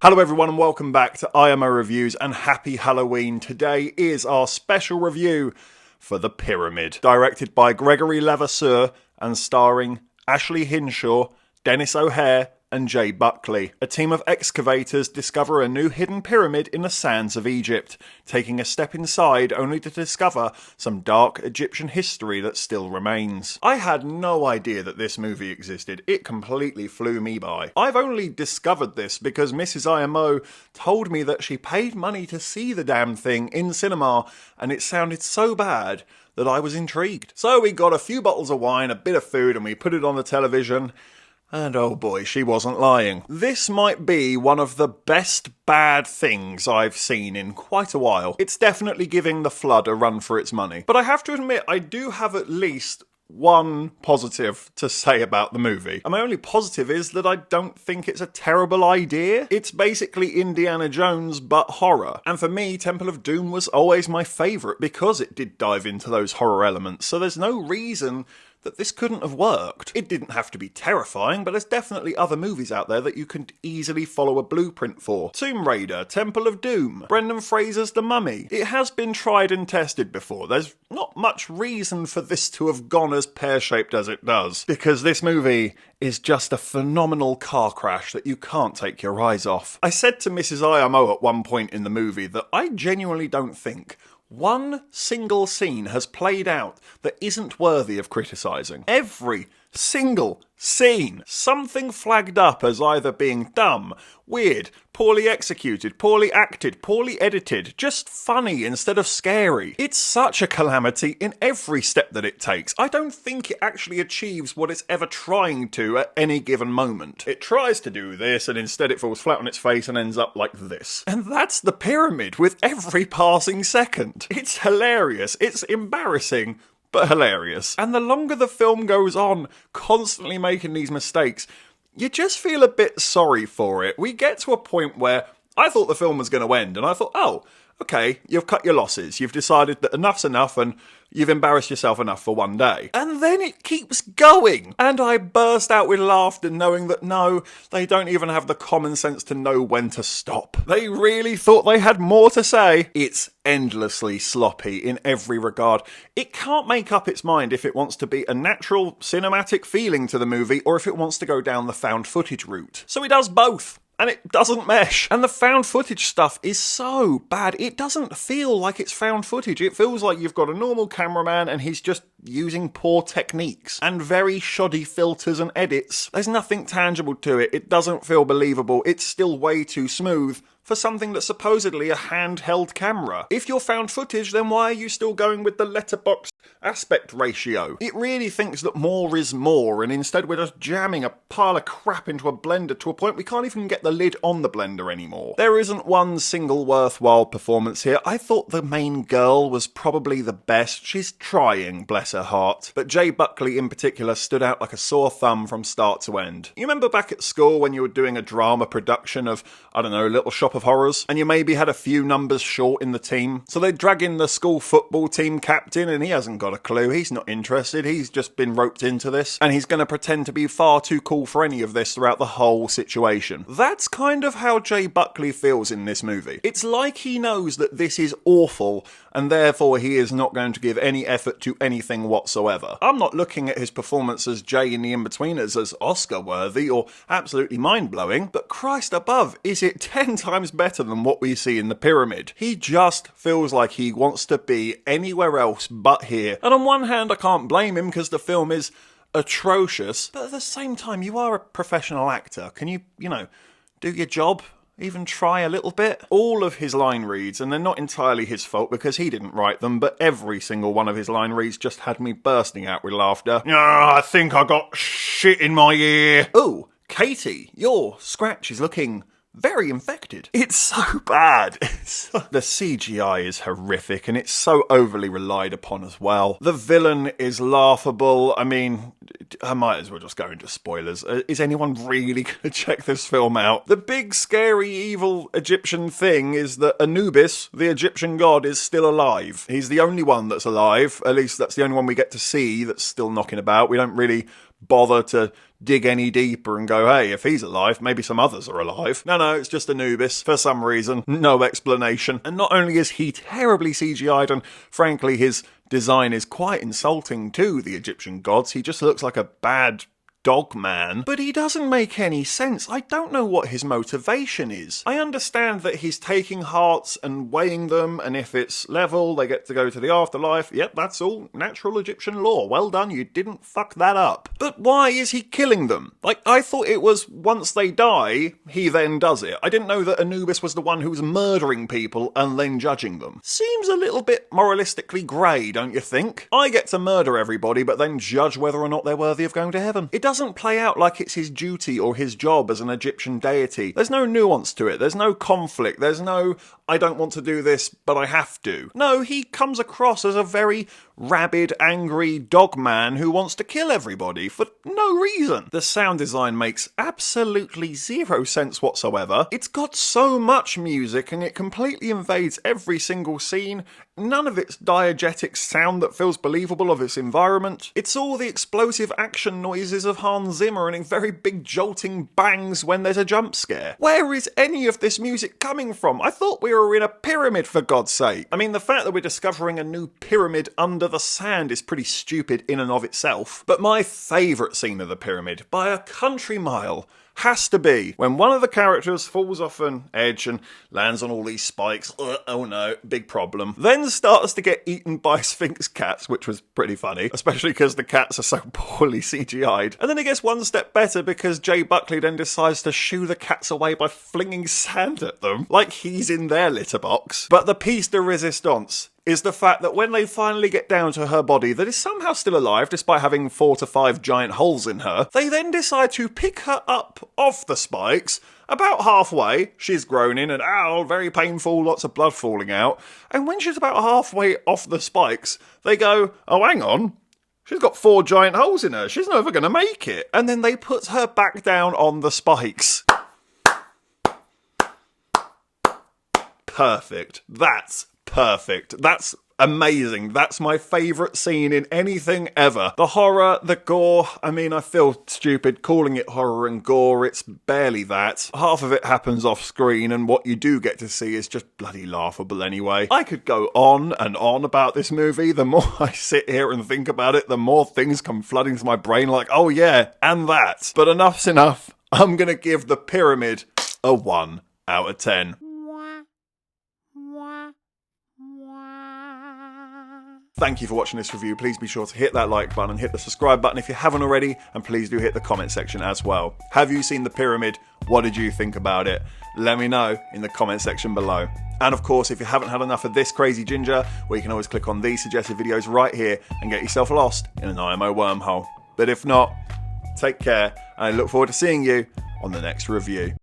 Hello everyone and welcome back to IMO Reviews and happy Halloween. Today is our special review for The Pyramid, directed by Gregory Levasseur and starring Ashley Hinshaw, Dennis O'Hare and Jay Buckley. A team of excavators discover a new hidden pyramid in the sands of Egypt, taking a step inside only to discover some dark Egyptian history that still remains. I had no idea that this movie existed. It completely flew me by. I've only discovered this because Mrs. IMO told me that she paid money to see the damn thing in cinema and it sounded so bad that I was intrigued. So we got a few bottles of wine, a bit of food, and we put it on the television. And oh boy, she wasn't lying. This might be one of the best bad things I've seen in quite a while. It's definitely giving The Flood a run for its money. But I have to admit, I do have at least one positive to say about the movie. And my only positive is that I don't think it's a terrible idea. It's basically Indiana Jones but horror. And for me, Temple of Doom was always my favourite because it did dive into those horror elements. So there's no reason that this couldn't have worked. It didn't have to be terrifying, but there's definitely other movies out there that you can easily follow a blueprint for. Tomb Raider, Temple of Doom, Brendan Fraser's The Mummy. It has been tried and tested before. There's not much reason for this to have gone as pear-shaped as it does, because this movie is just a phenomenal car crash that you can't take your eyes off. I said to Mrs. IMO at one point in the movie that I genuinely don't think one single scene has played out that isn't worthy of criticising. Every single scene, something flagged up as either being dumb, weird, poorly executed, poorly acted, poorly edited, just funny instead of scary. It's such a calamity in every step that it takes. I don't think it actually achieves what it's ever trying to at any given moment. It tries to do this and instead it falls flat on its face and ends up like this. And that's The Pyramid with every passing second. It's hilarious, it's embarrassing, but hilarious. And the longer the film goes on, constantly making these mistakes, you just feel a bit sorry for it. We get to a point where I thought the film was going to end, and I thought, oh, okay, you've cut your losses. You've decided that enough's enough, and you've embarrassed yourself enough for one day. And then it keeps going. And I burst out with laughter knowing that no, they don't even have the common sense to know when to stop. They really thought they had more to say. It's endlessly sloppy in every regard. It can't make up its mind if it wants to be a natural cinematic feeling to the movie or if it wants to go down the found footage route. So it does both. And it doesn't mesh. And the found footage stuff is so bad. It doesn't feel like it's found footage. It feels like you've got a normal cameraman and he's just using poor techniques and very shoddy filters and edits. There's nothing tangible to it. It doesn't feel believable. It's still way too smooth for something that's supposedly a handheld camera. If you're found footage, then why are you still going with the letterbox aspect ratio? It really thinks that more is more, and instead we're just jamming a pile of crap into a blender to a point we can't even get the lid on the blender anymore. There isn't one single worthwhile performance here. I thought the main girl was probably the best. She's trying, bless her heart. But Jay Buckley in particular stood out like a sore thumb from start to end. You remember back at school when you were doing a drama production of, I don't know, Little Shop of Horrors, and you maybe had a few numbers short in the team? So they drag in the school football team captain and he hasn't got a clue. He's not interested. He's just been roped into this and he's going to pretend to be far too cool for any of this throughout the whole situation. That's kind of how Jay Buckley feels in this movie. It's like he knows that this is awful and therefore he is not going to give any effort to anything whatsoever. I'm not looking at his performance as Jay in The Inbetweeners as Oscar worthy or absolutely mind-blowing, but Christ above, is it 10 times better than what we see in The Pyramid. He just feels like he wants to be anywhere else but here. And on one hand, I can't blame him because the film is atrocious, but at the same time, you are a professional actor. Can you do your job? Even try a little bit? All of his line reads, and they're not entirely his fault because he didn't write them, but every single one of his line reads just had me bursting out with laughter. I think I got shit in my ear. Oh, Katie, your scratch is looking very infected. It's so bad. The CGI is horrific and it's so overly relied upon as well. The villain is laughable. I mean, I might as well just go into spoilers. Is anyone really going to check this film out? The big, scary, evil Egyptian thing is that Anubis, the Egyptian god, is still alive. He's the only one that's alive. At least that's the only one we get to see that's still knocking about. We don't really bother to dig any deeper and go, hey, if he's alive, maybe some others are alive. No, it's just Anubis for some reason. No explanation. And not only is he terribly CGI'd, and frankly his design is quite insulting to the Egyptian gods, he just looks like a bad dog man, but he doesn't make any sense. I don't know what his motivation is. I understand that he's taking hearts and weighing them, and if it's level, they get to go to the afterlife. Yep, that's all natural Egyptian law. Well done, you didn't fuck that up. But why is he killing them? Like, I thought it was once they die, he then does it. I didn't know that Anubis was the one who was murdering people and then judging them. Seems a little bit moralistically grey, don't you think? I get to murder everybody, but then judge whether or not they're worthy of going to heaven. It doesn't play out like it's his duty or his job as an Egyptian deity. There's no nuance to it. There's no conflict. There's no, I don't want to do this, but I have to. No, he comes across as a very rabid, angry dog man who wants to kill everybody for no reason. The sound design makes absolutely zero sense whatsoever. It's got so much music and it completely invades every single scene. None of it's diegetic sound that feels believable of its environment. It's all the explosive action noises of Hans Zimmer and very big jolting bangs when there's a jump scare. Where is any of this music coming from? I thought we were in a pyramid, for God's sake. I mean, the fact that we're discovering a new pyramid under the sand is pretty stupid in and of itself. But my favourite scene of the pyramid, by a country mile, has to be when one of the characters falls off an edge and lands on all these spikes. Oh no, big problem. Then starts to get eaten by Sphinx cats, which was pretty funny, especially because the cats are so poorly CGI'd. And then it gets one step better because Jay Buckley then decides to shoo the cats away by flinging sand at them, like he's in their litter box. But the piece de resistance is the fact that when they finally get down to her body that is somehow still alive despite having 4 to 5 giant holes in her, they then decide to pick her up off the spikes. About halfway, she's groaning and ow, very painful, lots of blood falling out. And when she's about halfway off the spikes, they go, oh, hang on, she's got 4 giant holes in her, she's never going to make it. And then they put her back down on the spikes. Perfect. That's perfect. That's amazing. That's my favourite scene in anything ever. The horror, the gore, I mean, I feel stupid calling it horror and gore, it's barely that. Half of it happens off screen and what you do get to see is just bloody laughable anyway. I could go on and on about this movie. The more I sit here and think about it, the more things come flooding to my brain like, oh yeah, and that. But enough's enough. I'm gonna give The Pyramid a 1 out of 10. Thank you for watching this review. Please be sure to hit that like button and hit the subscribe button if you haven't already, and please do hit the comment section as well. Have you seen The Pyramid? What did you think about it? Let me know in the comment section below. And of course, if you haven't had enough of this crazy ginger, well, you can always click on these suggested videos right here and get yourself lost in an IMO wormhole. But if not, take care, and I look forward to seeing you on the next review.